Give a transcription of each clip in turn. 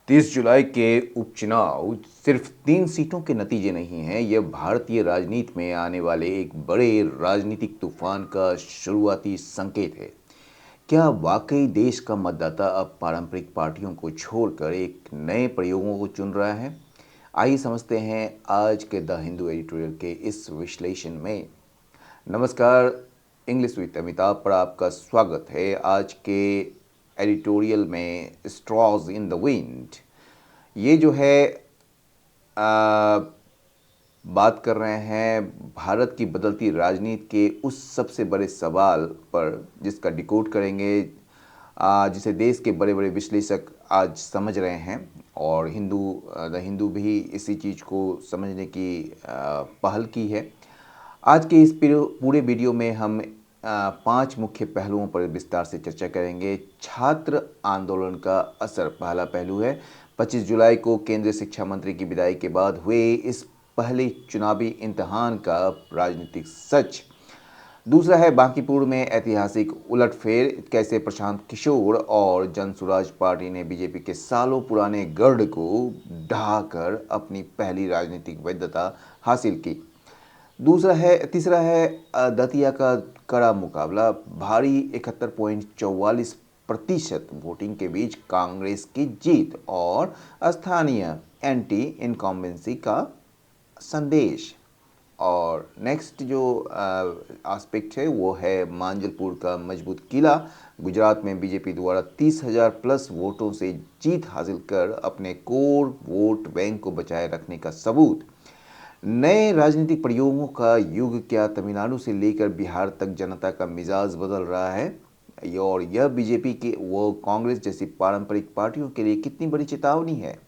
30 जुलाई के उपचुनाव सिर्फ 3 सीटों के नतीजे नहीं हैं, यह भारतीय राजनीति में आने वाले एक बड़े राजनीतिक तूफान का शुरुआती संकेत है। क्या वाकई देश का मतदाता अब पारंपरिक पार्टियों को छोड़कर एक नए प्रयोगों को चुन रहा है? आइए समझते हैं आज के द हिंदू एडिटोरियल के इस विश्लेषण में। नमस्कार, इंग्लिश विद अमिताभ पर आपका स्वागत है। आज के एडिटोरियल में स्ट्रॉज इन द विंड ये जो है आ, बात कर रहे हैं भारत की बदलती राजनीति के उस सबसे बड़े सवाल पर जिसका डिकोड करेंगे, जिसे देश के बड़े बड़े विश्लेषक आज समझ रहे हैं और द हिंदू भी इसी चीज़ को समझने की पहल की है। आज के इस पूरे वीडियो में हम 5 मुख्य पहलुओं पर विस्तार से चर्चा करेंगे। छात्र आंदोलन का असर पहला पहलू है। 25 जुलाई को केंद्रीय शिक्षा मंत्री की विदाई के बाद हुए इस पहले चुनावी इम्तिहान का राजनीतिक सच। दूसरा है बांकीपुर में ऐतिहासिक उलटफेर, कैसे प्रशांत किशोर और जनसुराज पार्टी ने बीजेपी के सालों पुराने गढ़ को ढहाकर अपनी पहली राजनीतिक वैधता हासिल की। तीसरा है दतिया का कड़ा मुकाबला, भारी 71.44% वोटिंग के बीच कांग्रेस की जीत और स्थानीय एंटी इनकम्बेंसी का संदेश। और नेक्स्ट जो एस्पेक्ट है वो है मांजलपुर का मजबूत किला, गुजरात में बीजेपी द्वारा 30,000 प्लस वोटों से जीत हासिल कर अपने कोर वोट बैंक को बचाए रखने का सबूत। नए राजनीतिक प्रयोगों का युग, क्या तमिलनाडु से लेकर बिहार तक जनता का मिजाज बदल रहा है और यह बीजेपी के वो कांग्रेस जैसी पारंपरिक पार्टियों के लिए कितनी बड़ी चेतावनी है।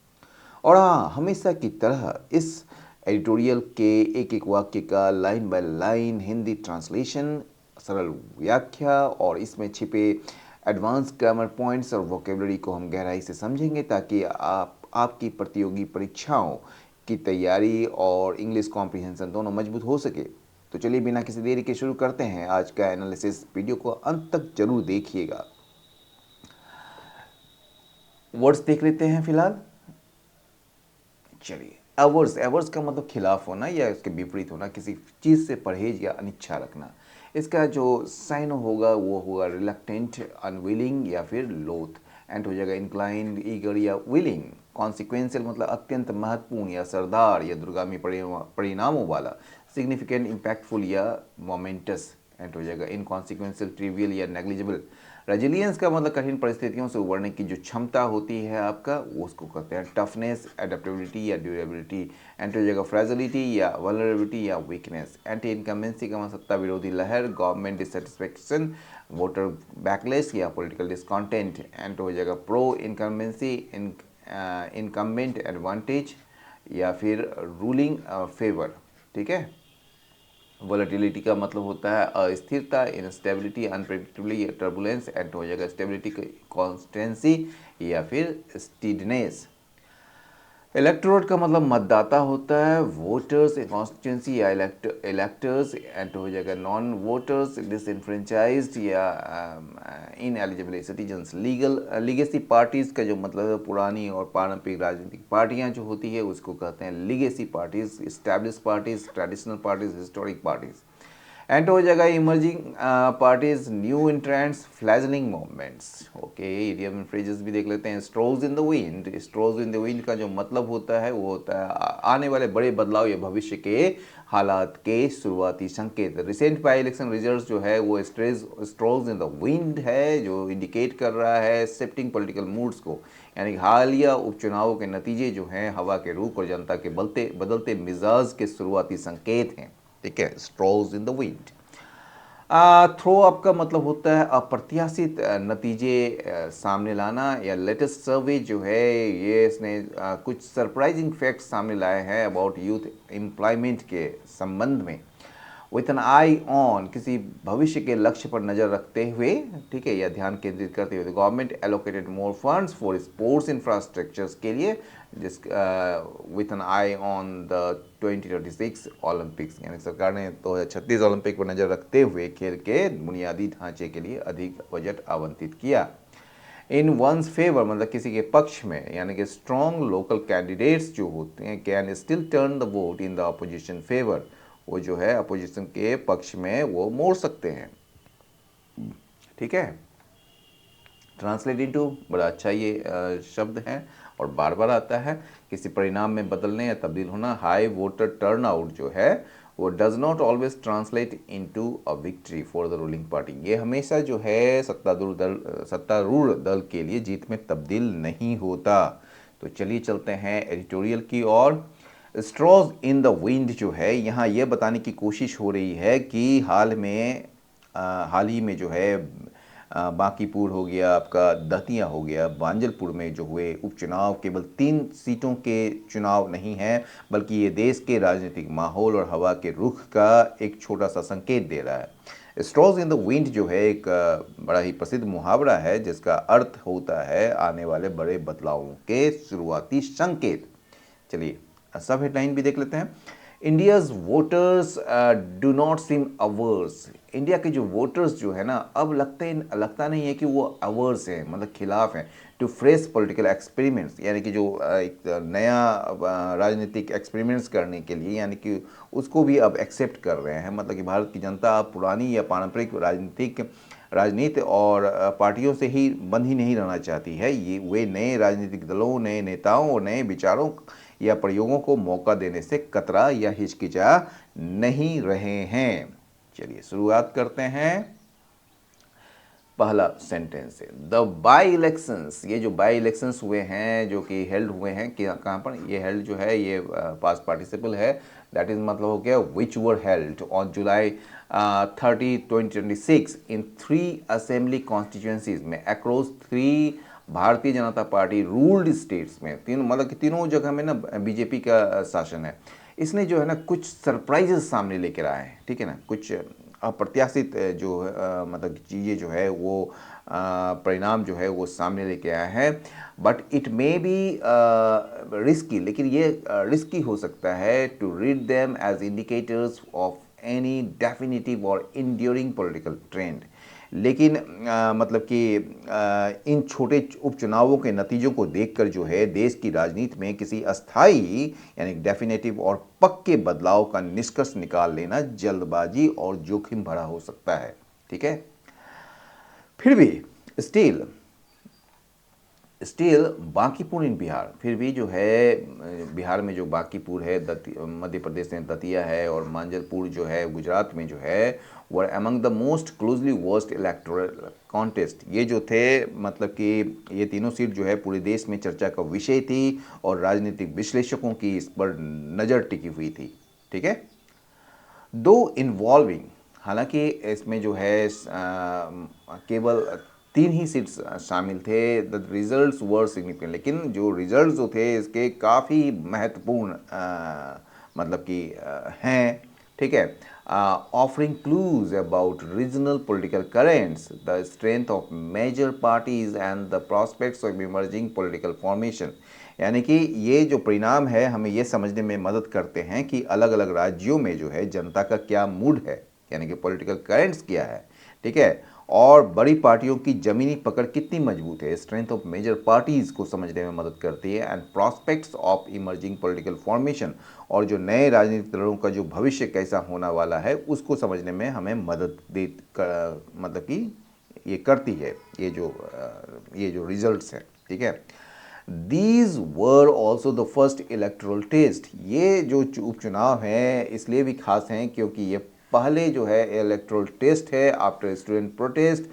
और हाँ, हमेशा की तरह इस एडिटोरियल के एक एक वाक्य का line by line Hindi translation, सरल व्याख्या और इसमें छिपे एडवांस ग्रामर पॉइंट्स और वोकेबलरी को हम गहराई से समझेंगे ताकि आपकी प्रतियोगी परीक्षाओं की तैयारी और इंग्लिश कॉम्प्रिहेंशन दोनों मजबूत हो सके। तो चलिए बिना किसी देरी के शुरू करते हैं आज का एनालिसिस। वीडियो को अंत तक जरूर देखिएगा। वर्ड्स देख लेते हैं फिलहाल। चलिए, एवर्स एवर्स का मतलब खिलाफ होना या उसके विपरीत होना, किसी चीज़ से परहेज या अनिच्छा रखना। इसका जो साइन होगा वो होगा रिलक्टेंट, अनविलिंग या फिर लोथ। एंड हो जाएगा इंक्लाइंड, ईगर या विलिंग। कॉन्सिक्वेंशियल मतलब अत्यंत महत्वपूर्ण या सरदार या दुर्गामी परिणामों वाला। सिग्निफिकेंट, इम्पैक्टफुल या मोमेंटस। एंड हो जाएगा इनकॉन्सिक्वेंशियल, ट्रिवियल या नेग्लिजिबल। रेजिलियंस का मतलब कठिन परिस्थितियों से उबरने की जो क्षमता होती है आपका, वो उसको कहते हैं टफनेस, एडेप्टेबिलिटी या ड्यूरेबिलिटी। एंटी हो जाएगा फ्रेजिलिटी या वल्नरेबिलिटी या वीकनेस। एंटी इनकम्बेंसी का मतलब सत्ता विरोधी लहर, गवर्नमेंट डिससेटिस्फेक्शन, वोटर बैकलेस या पॉलिटिकल डिसकॉन्टेंट। एंटी हो जाएगा प्रो इनकम्बेंसी, इनकम्बेंट एडवांटेज या फिर रूलिंग फेवर। ठीक है। वोलेटिलिटी का मतलब होता है अस्थिरता, इनस्टेबिलिटी, अनप्रेडिक्टेबिलिटी या टर्बुलेंस। एंड हो जाएगा स्टेबिलिटी, कॉन्स्टेंसी या फिर स्टीडनेस। इलेक्टोरेट का मतलब मतदाता होता है, वोटर्स, कॉन्स्टिट्यूंसी या इलेक्टर्स। एंड हो जाएगा नॉन वोटर्स, डिसइनफ्रेंचाइज्ड या in eligible citizens. Legacy parties का जो मतलब है पुरानी और पारंपरिक राजनीतिक पार्टियां जो होती है उसको कहते हैं legacy parties. Establish parties, traditional parties, historic parties. And हो जाएगा emerging parties, new entrants, fledgling movements. Okay, idiom and phrases भी देख लेते हैं। Straws in the wind. Straws in the wind का जो मतलब होता है वो होता है आने वाले बड़े बदलाव या भविष्य के हालात के शुरुआती संकेत। रिसेंट बाई इलेक्शन रिजल्ट जो है वो स्ट्रोज इन द विंड है, जो इंडिकेट कर रहा है शिफ्टिंग पॉलिटिकल मूड्स को, यानी हालिया उपचुनावों के नतीजे जो हैं हवा के रुख और जनता के बदलते मिजाज के शुरुआती संकेत हैं। ठीक है, straws in the wind. Throw up का मतलब होता है अप्रत्याशित नतीजे सामने लाना, या लेटेस्ट सर्वे जो है ये इसने कुछ सरप्राइजिंग फैक्ट्स सामने लाए हैं अबाउट यूथ एम्प्लॉयमेंट के संबंध में। विथ एन आई ऑन, किसी भविष्य के लक्ष्य पर नज़र रखते हुए, ठीक है, या ध्यान केंद्रित करते हुए, government allocated more funds for sports infrastructures के लिए, जिस with an I on the 2026 Olympics, यानी सरकार ने 2036 ओलंपिक पर नज़र रखते हुए खेल के बुनियादी ढांचे के लिए अधिक बजट आवंटित किया। इन वंस फेवर मतलब किसी के पक्ष में, यानी कि स्ट्रॉन्ग लोकल कैंडिडेट्स जो होते हैं can still turn the vote in the opposition favour, वो जो है अपोजिशन के पक्ष में वो मोड़ सकते हैं। ठीक है, ट्रांसलेट इनटू बड़ा अच्छा ये शब्द है और बार बार आता है। किसी परिणाम में बदलने या तब्दील होना। हाई वोटर टर्नआउट जो है वो does not always translate into a victory for the ruling party. ये हमेशा जो है सत्तारूढ़ दल के लिए जीत में तब्दील नहीं होता। तो चलिए चलते हैं एडिटोरियल की ओर। स्ट्रॉज इन द विंड जो है यहाँ ये बताने की कोशिश हो रही है कि हाल ही में जो है बांकीपुर हो गया, आपका दतिया हो गया, बांजलपुर में जो हुए उपचुनाव केवल 3 सीटों के चुनाव नहीं है, बल्कि ये देश के राजनीतिक माहौल और हवा के रुख का एक छोटा सा संकेत दे रहा है। स्ट्रॉज इन द विंड जो है एक बड़ा ही प्रसिद्ध मुहावरा है जिसका अर्थ होता है आने वाले बड़े बदलावों के शुरुआती संकेत। चलिए सब हेडलाइन भी देख लेते हैं। India's voters do not seem ours. India के जो वोटर्स जो है ना, अब लगता नहीं है कि वो अवर्स हैं, मतलब खिलाफ हैं टू फ्रेश पॉलिटिकल एक्सपेरिमेंट्स, यानी कि जो एक नया राजनीतिक एक्सपेरिमेंट्स करने के लिए, यानी कि उसको भी अब एक्सेप्ट कर रहे हैं। मतलब कि भारत की जनता अब पुरानी या पारंपरिक राजनीति और पार्टियों से ही बंध ही नहीं रहना चाहती है। ये वे नए राजनीतिक दलों, नए नेताओं और नए विचारों या प्रयोगों को मौका देने से कतरा या हिचकिचा नहीं रहे हैं। चलिए शुरुआत करते हैं पहला सेंटेंस से। द बाई इलेक्शंस, ये जो बाई इलेक्शंस हुए हैं जो कि हेल्ड हुए हैं कहाँ पर, ये हेल्ड जो है ये पास्ट पार्टिसिपल है, दैट इज मतलब हो गया which were held on July 30, 2026 in 3 assembly constituencies में अक्रॉस 3 भारतीय जनता पार्टी रूल्ड स्टेट्स में। तीनों मतलब कि तीनों जगह में ना बीजेपी का शासन है। इसने जो है ना कुछ सरप्राइजेस सामने लेकर आए हैं, ठीक है ना, कुछ अप्रत्याशित जो मतलब चीज़ें जो है वो परिणाम जो है वो सामने लेके आया है। But it may be risky, लेकिन ये रिस्की हो सकता है to read them as indicators of any definitive or enduring political trend. लेकिन मतलब कि इन छोटे उपचुनावों के नतीजों को देखकर जो है देश की राजनीति में किसी अस्थायी यानी डेफिनेटिव और पक्के बदलाव का निष्कर्ष निकाल लेना जल्दबाजी और जोखिम भरा हो सकता है। ठीक है, फिर भी स्टिल बांकीपुर इन बिहार, फिर भी जो है बिहार में जो बांकीपुर है, मध्य प्रदेश में दतिया है और मांजलपुर जो है गुजरात में जो है, were among the most closely versed electoral contest. ये जो थे मतलब कि ये तीनों सीट जो है पूरे देश में चर्चा का विषय थी और राजनीतिक विश्लेषकों की इस पर नज़र टिकी हुई थी। ठीक है, दो इन्वॉल्विंग, हालांकि इसमें जो है केवल 3 ही सीट्स शामिल थे। द रिजल्ट्स वर सिग्निफिकेंट, लेकिन जो रिजल्ट्स जो थे इसके काफ़ी महत्वपूर्ण मतलब कि हैं। ठीक है, offering clues about regional political currents, the strength of major parties and the prospects of emerging political formation. यानी कि ये जो परिणाम है हमें ये समझने में मदद करते हैं कि अलग अलग राज्यों में जो है जनता का क्या मूड है, यानी कि पॉलिटिकल करेंट्स क्या है। ठीक है, और बड़ी पार्टियों की जमीनी पकड़ कितनी मजबूत है, स्ट्रेंथ ऑफ मेजर पार्टीज को समझने में मदद करती है। And prospects of emerging political formation, और जो नए राजनीतिक दलों का जो भविष्य कैसा होने वाला है उसको समझने में हमें मदद मतलब कि ये करती है ये जो रिजल्ट्स हैं। ठीक है, these were also the first electoral test. ये जो उपचुनाव हैं इसलिए भी खास हैं क्योंकि ये पहले जो है इलेक्टोरल टेस्ट है after student protest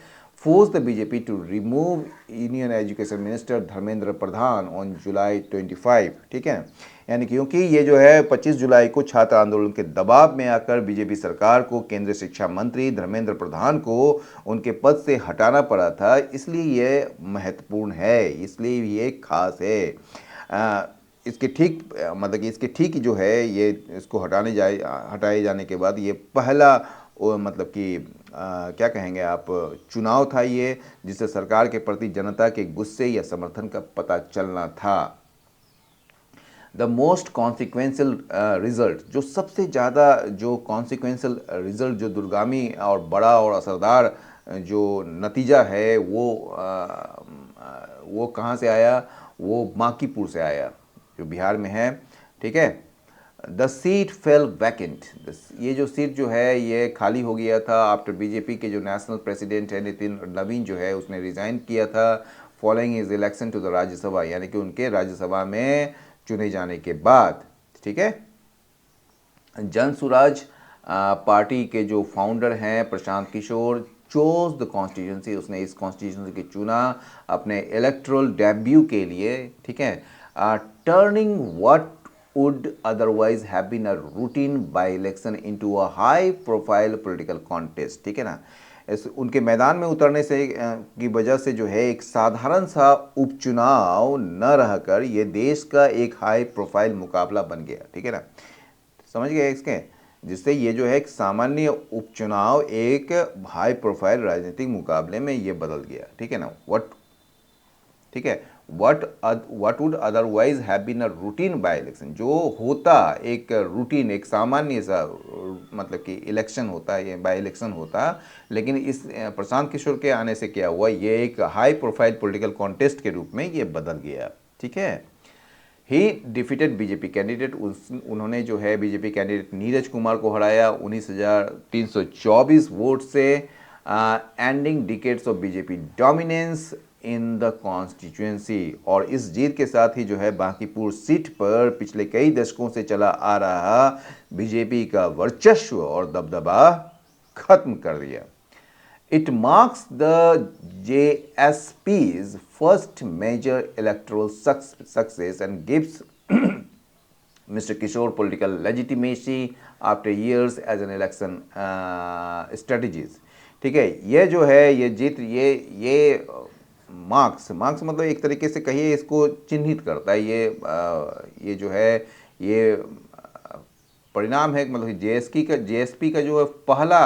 force the BJP to remove union education minister Dharmendra Pradhan on July 25। ठीक है, यानी क्योंकि ये जो है 25 जुलाई को छात्र आंदोलन के दबाव में आकर बीजेपी सरकार को केंद्रीय शिक्षा मंत्री धर्मेंद्र प्रधान को उनके पद से हटाना पड़ा था, इसलिए ये महत्वपूर्ण है, इसलिए ये खास है। इसके ठीक मतलब कि इसके ठीक जो है ये इसको हटाए जाने के बाद ये पहला मतलब कि क्या कहेंगे आप, चुनाव था ये जिससे सरकार के प्रति जनता के गुस्से या समर्थन का पता चलना था। द मोस्ट कॉन्सिक्वेंशियल रिजल्ट, जो सबसे ज़्यादा जो कॉन्सिक्वेंशियल रिजल्ट जो दूरगामी और बड़ा और असरदार जो नतीजा है वो वो कहाँ से आया, वो बांकीपुर से आया जो बिहार में है, ठीक है। द सीट फेल वैकेंट, ये जो सीट जो है ये खाली हो गया था आफ्टर बीजेपी के जो नेशनल प्रेसिडेंट है नितिन नवीन जो है उसने रिजाइन किया था following is election to the Rajya Sabha, यानी कि उनके राज्यसभा में चुने जाने के बाद, ठीक है। जन सुराज पार्टी के जो फाउंडर हैं Prashant Kishor chose the constituency, उसने इस कॉन्स्टिट्यूंसी को चुना अपने इलेक्ट्रल डेब्यू के लिए, ठीक है। Turning what would otherwise have been a routine by election into a high profile political contest, ठीक है ना। इस उनके मैदान में उतरने से की वजह से जो है एक साधारण सा उपचुनाव न रहकर ये देश का एक हाई प्रोफाइल मुकाबला बन गया, ठीक है ना। समझ गए इसके, जिससे ये जो है एक सामान्य उपचुनाव एक हाई प्रोफाइल राजनीतिक मुकाबले में ये बदल गया, ठीक है ना। वट, ठीक है, what would otherwise have been a routine by election, जो होता एक रूटीन एक सामान्य सा मतलब कि इलेक्शन होता है, ये बाय इलेक्शन होता, लेकिन इस प्रशांत किशोर के आने से क्या हुआ, ये एक हाई प्रोफाइल पॉलिटिकल कॉन्टेस्ट के रूप में ये बदल गया, ठीक है। ही डिफीटेड बीजेपी कैंडिडेट, उन्होंने जो है बीजेपी कैंडिडेट नीरज कुमार को हराया 19,324 वोट से, ending decades of BJP dominance in the constituency. और इस जीत के साथ ही जो है बांकीपुर सीट पर पिछले कई दशकों से चला आ रहा बीजेपी का वर्चस्व और दबदबा खत्म कर दिया। It marks the JSP's first major electoral success and gives Mr. Kishore political legitimacy after years as an election strategies, ठीक है। ये जो है ये जीत ये मार्क्स मतलब एक तरीके से कहिए इसको चिन्हित करता है, ये जो है ये परिणाम है, मतलब जेएसपी का जो पहला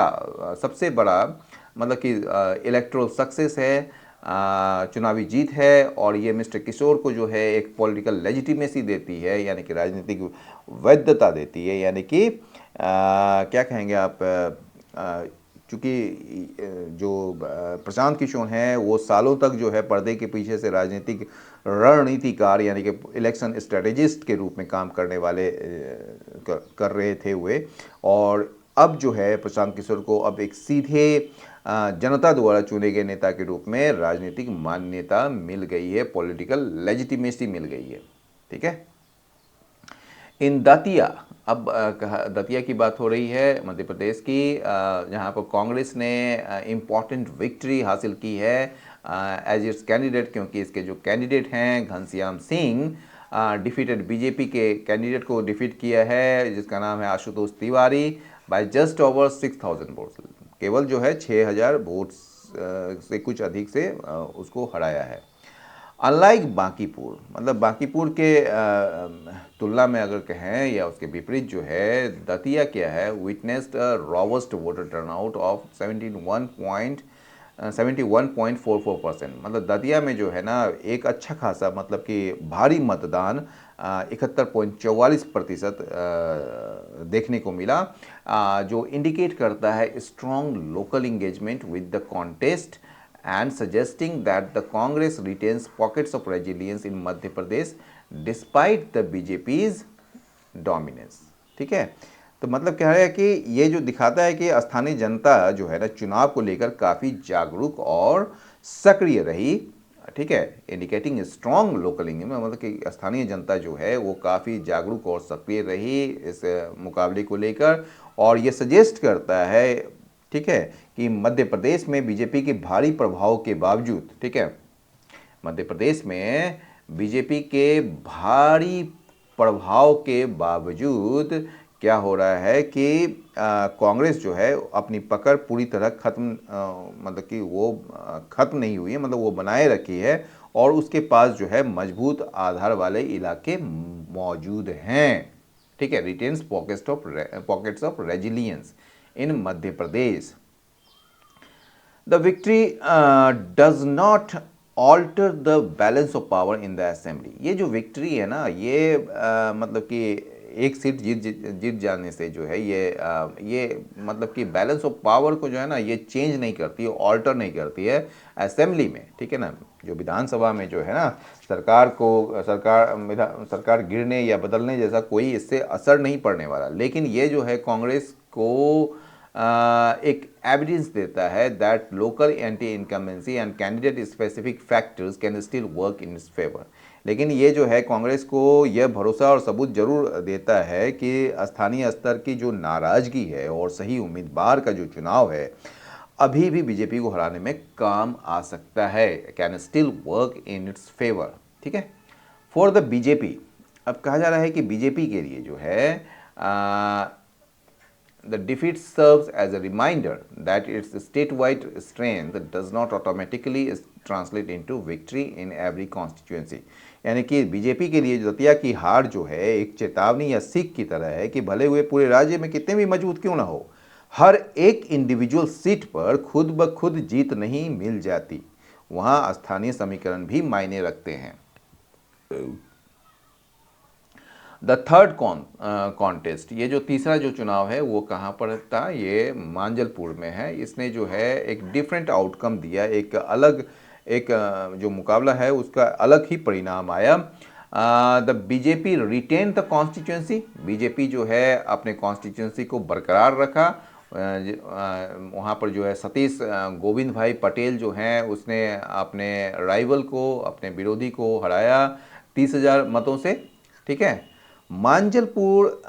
सबसे बड़ा मतलब कि इलेक्ट्रल सक्सेस है, चुनावी जीत है। और ये मिस्टर किशोर को जो है एक पॉलिटिकल लेजिटिमेसी देती है, यानी कि राजनीतिक वैधता देती है, यानी कि क्या कहेंगे आप, चूँकि जो प्रशांत किशोर हैं वो सालों तक जो है पर्दे के पीछे से राजनीतिक रणनीतिकार यानी कि इलेक्शन स्ट्रेटेजिस्ट के रूप में काम करने वाले कर रहे थे हुए, और अब जो है प्रशांत किशोर को अब एक सीधे जनता द्वारा चुने गए नेता के रूप में राजनीतिक मान्यता मिल गई है, पॉलिटिकल लेजिटिमेसी मिल गई है, ठीक है। इन दतिया, अब दतिया की बात हो रही है मध्य प्रदेश की, जहां पर कांग्रेस ने इम्पॉर्टेंट विक्ट्री हासिल की है एज इट्स कैंडिडेट, क्योंकि इसके जो कैंडिडेट हैं घनश्याम सिंह डिफीटेड बीजेपी के कैंडिडेट को डिफीट किया है जिसका नाम है Ashutosh Tiwari by just over 6,000 votes, केवल जो है 6,000 वोट्स से कुछ अधिक से उसको हराया है। अनलाइक बांकीपुर, मतलब बांकीपुर के तुलना में अगर कहें या उसके विपरीत जो है दतिया क्या है, witnessed robust voter turnout of 71.44%, मतलब दतिया में जो है ना एक अच्छा खासा मतलब कि भारी मतदान 71.44% देखने को मिला, जो इंडिकेट करता है strong local engagement with the contest and suggesting that the Congress retains pockets of resilience in Madhya Pradesh despite the BJP's dominance, ठीक है। तो मतलब क्या है कि ये जो दिखाता है कि स्थानीय जनता जो है ना चुनाव को लेकर काफ़ी जागरूक और सक्रिय रही, ठीक है, इंडिकेटिंग स्ट्रॉन्ग लोकल इंगेजमेंट, मतलब कि स्थानीय जनता जो है वो काफ़ी जागरूक और सक्रिय रही इस मुकाबले को लेकर, और ये सजेस्ट करता है, ठीक है, कि मध्य प्रदेश में बीजेपी के भारी प्रभाव के बावजूद, ठीक है, मध्य प्रदेश में बीजेपी के भारी प्रभाव के बावजूद क्या हो रहा है कि कांग्रेस जो है अपनी पकड़ पूरी तरह खत्म मतलब कि वो खत्म नहीं हुई है, मतलब वो बनाए रखी है, और उसके पास जो है मजबूत आधार वाले इलाके मौजूद हैं, ठीक है। Retains pockets of resilience in Madhya Pradesh. The victory does not alter the balance of power in the assembly, ये जो विक्ट्री है ना ये मतलब कि एक सीट जीत जाने से जो है ये मतलब कि बैलेंस ऑफ पावर को जो है ना ये चेंज नहीं करती है, ऑल्टर नहीं करती है असेंबली में, ठीक है ना। जो विधानसभा में जो है ना, सरकार गिरने या बदलने जैसा कोई इससे असर नहीं पड़ने वाला। लेकिन ये जो है कांग्रेस को एक एविडेंस देता है that local anti incumbency and candidate specific factors can still work in its favour. लेकिन ये जो है कांग्रेस को यह भरोसा और सबूत जरूर देता है कि स्थानीय स्तर की जो नाराजगी है और सही उम्मीदवार का जो चुनाव है अभी भी बीजेपी को हराने में काम आ सकता है, can still work in its favour. ठीक है, फॉर द बीजेपी, अब कहा जा रहा है कि बीजेपी के लिए जो है the defeat serves as a reminder that its statewide strength does not automatically translate into victory in every constituency। यानी कि बीजेपी के लिए दतिया की हार जो है एक चेतावनी या सीख की तरह है कि भले हुए पूरे राज्य में कितने भी मजबूत क्यों ना हो, हर एक इंडिविजुअल सीट पर खुद ब खुद जीत नहीं मिल जाती, वहां स्थानीय समीकरण भी मायने रखते हैं। द थर्ड कॉन्टेस्ट, ये जो तीसरा जो चुनाव है वो कहाँ पर था, ये मांजलपुर में है। इसने जो है एक डिफरेंट आउटकम दिया, एक अलग जो मुकाबला है उसका अलग ही परिणाम आया। The BJP retain the constituency, BJP जो है अपने कॉन्स्टिट्यूंसी को बरकरार रखा। वहाँ पर जो है सतीश गोविंद भाई पटेल जो हैं उसने अपने राइवल को, अपने विरोधी को हराया 30,000 मतों से। ठीक है, मांजलपुर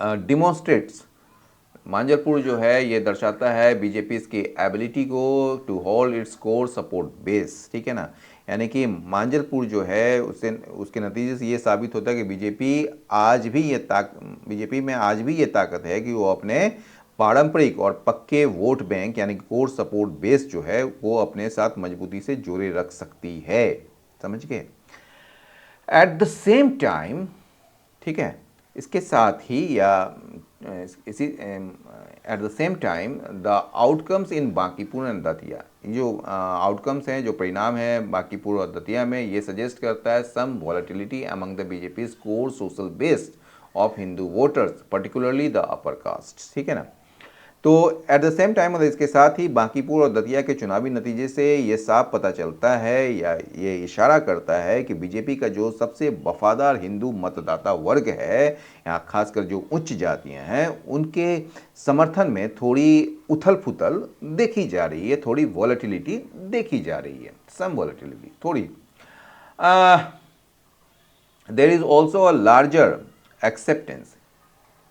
डिमॉन्स्ट्रेट्स, मांजलपुर जो है ये दर्शाता है बीजेपी की एबिलिटी को to hold its core support base. ठीक है ना, यानी कि मांजलपुर जो है उसके नतीजे से ये साबित होता है कि बीजेपी में आज भी ये ताकत है कि वो अपने पारंपरिक और पक्के वोट बैंक यानी कोर सपोर्ट बेस जो है वो अपने साथ मजबूती से जोड़े रख सकती है। समझ गए? एट द सेम टाइम, ठीक है, इसके साथ ही या इसी at the same time the outcomes in Bankipur and Datia, जो आउटकम्स हैं, जो परिणाम है बांकीपुर और दतिया में, ये सजेस्ट करता है some volatility among the BJP core social based of Hindu voters particularly the upper caste. ठीक है ना, तो एट द सेम टाइम मतलब इसके साथ ही बांकीपुर और दतिया के चुनावी नतीजे से ये साफ पता चलता है या ये इशारा करता है कि बीजेपी का जो सबसे वफादार हिंदू मतदाता वर्ग है, यहाँ खासकर जो उच्च जातियाँ हैं, उनके समर्थन में थोड़ी उथल पुथल देखी जा रही है, थोड़ी वॉलेटिलिटी देखी जा रही है, सम वॉलेटिलिटी थोड़ी। There is also a larger acceptance.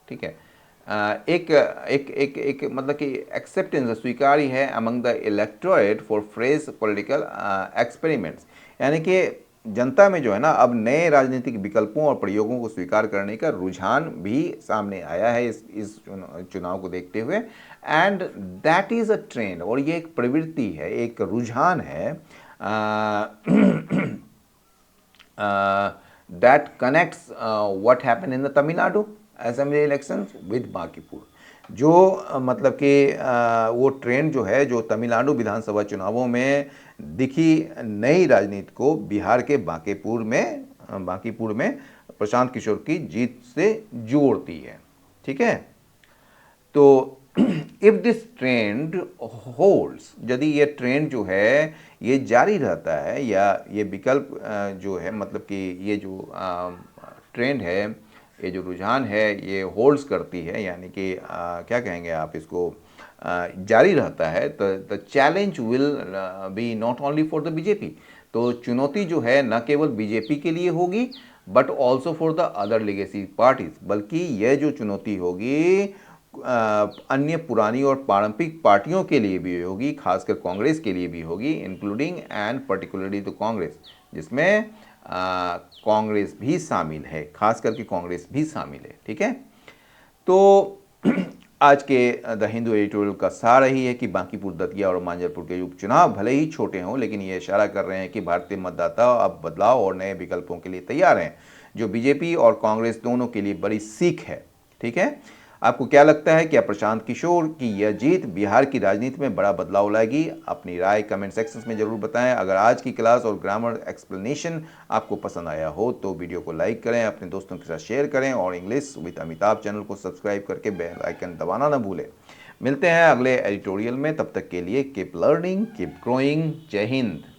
ठीक है, एक मतलब कि एक्सेप्टेंस स्वीकारी है among the electorate for fresh political experiments, यानी कि जनता में जो है ना अब नए राजनीतिक विकल्पों और प्रयोगों को स्वीकार करने का रुझान भी सामने आया है इस चुनाव को देखते हुए। And that is a trend, और ये एक प्रवृत्ति है, एक रुझान है that connects what happened in the Tamil Nadu assembly election with Bankipur. जो मतलब कि वो ट्रेंड जो है जो तमिलनाडु विधानसभा चुनावों में दिखी नई राजनीति को बिहार के बांकीपुर में प्रशांत किशोर की जीत से जोड़ती है। ठीक है, तो इफ दिस ट्रेंड होल्ड्स, यदि ये ट्रेंड जो है ये जारी रहता है या ये विकल्प जो है मतलब कि ये जो ट्रेंड है, ये जो रुझान है ये होल्ड्स करती है, यानी कि क्या कहेंगे आप इसको, जारी रहता है, तो the challenge will be not only for the BJP. तो चुनौती जो है न केवल बीजेपी के लिए होगी but also for the other legacy parties, बल्कि यह जो चुनौती होगी अन्य पुरानी और पारंपरिक पार्टियों के लिए भी होगी, खासकर कांग्रेस के लिए भी होगी, including and particularly the Congress, जिसमें कांग्रेस भी शामिल है, खास करके कांग्रेस भी शामिल है। ठीक है, तो आज के द हिंदू एडिटोरियल का सार यही है कि बांकीपुर, दतिया और मांजलपुर के उपचुनाव भले ही छोटे हों, लेकिन ये इशारा कर रहे हैं कि भारतीय मतदाता अब बदलाव और नए विकल्पों के लिए तैयार हैं, जो बीजेपी और कांग्रेस दोनों के लिए बड़ी सीख है। ठीक है, आपको क्या लगता है, क्या प्रशांत किशोर की यह जीत बिहार की राजनीति में बड़ा बदलाव लाएगी? अपनी राय कमेंट सेक्शन में जरूर बताएं। अगर आज की क्लास और ग्रामर एक्सप्लेनेशन आपको पसंद आया हो तो वीडियो को लाइक करें, अपने दोस्तों के साथ शेयर करें और इंग्लिश विद अमिताभ चैनल को सब्सक्राइब करके बेल आइकन दबाना ना भूलें। मिलते हैं अगले एडिटोरियल में, तब तक के लिए कीप लर्निंग कीप ग्रोइंग। जय हिंद।